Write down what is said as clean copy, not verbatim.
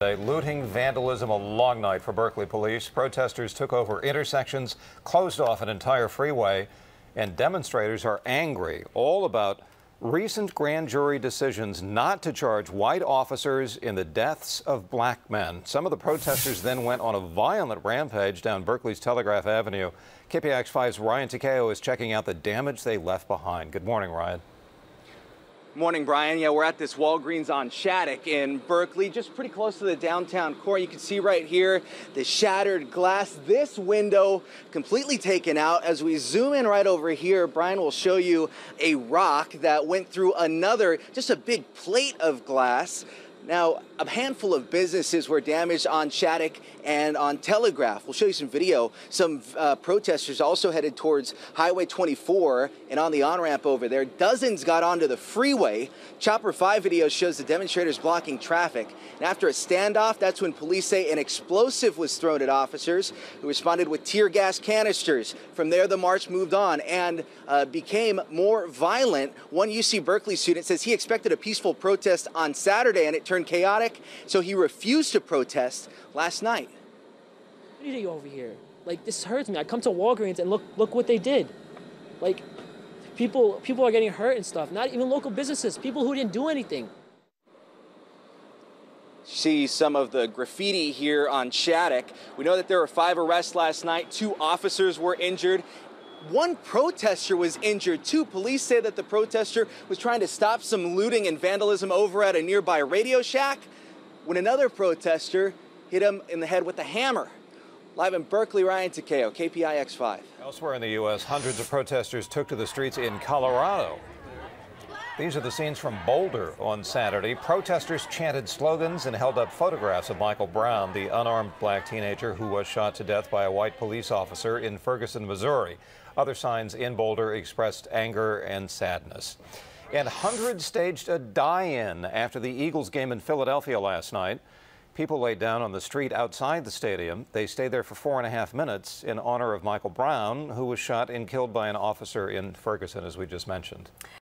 Looting, vandalism, a long night for Berkeley Police. Protesters took over intersections, closed off an entire freeway, and demonstrators are angry, all about recent grand jury decisions not to charge white officers in the deaths of black men. Some of the protesters then went on a violent rampage down Berkeley's Telegraph Avenue. KPIX5's Ryan Takeo is checking out the damage they left behind. Good morning, Ryan. Morning, Brian. Yeah, we're at this Walgreens on Shattuck in Berkeley, just pretty close to the downtown core. You can see right here the shattered glass. This window completely taken out. As we zoom in right over here, Brian will show you a rock that went through another, just a big plate of glass. Now, a handful of businesses were damaged on Shattuck and on Telegraph. We'll show you some video. Some protesters also headed towards Highway 24 and on the on-ramp over there. Dozens got onto the freeway. Chopper 5 video shows the demonstrators blocking traffic. And after a standoff, that's when police say an explosive was thrown at officers who responded with tear gas canisters. From there, the march moved on and became more violent. One UC Berkeley student says he expected a peaceful protest on Saturday and it turned chaotic, so he refused to protest last night. What do you do over here? Like, this hurts me. I come to Walgreens and look what they did. Like, people are getting hurt and stuff. Not even local businesses, people who didn't do anything. See some of the graffiti here on Shattuck. We know that there were 5 arrests last night. 2 officers were injured. 1 protester was injured too. Police say that the protester was trying to stop some looting and vandalism over at a nearby Radio Shack when another protester hit him in the head with a hammer. Live in Berkeley, Ryan Takeo, KPIX5. Elsewhere in the U.S., hundreds of protesters took to the streets in Colorado. These are the scenes from Boulder on Saturday. Protesters chanted slogans and held up photographs of Michael Brown, the unarmed black teenager who was shot to death by a white police officer in Ferguson, Missouri. Other signs in Boulder expressed anger and sadness. And hundreds staged a die-in after the Eagles game in Philadelphia last night. People laid down on the street outside the stadium. They stayed there for 4.5 minutes in honor of Michael Brown, who was shot and killed by an officer in Ferguson, as we just mentioned.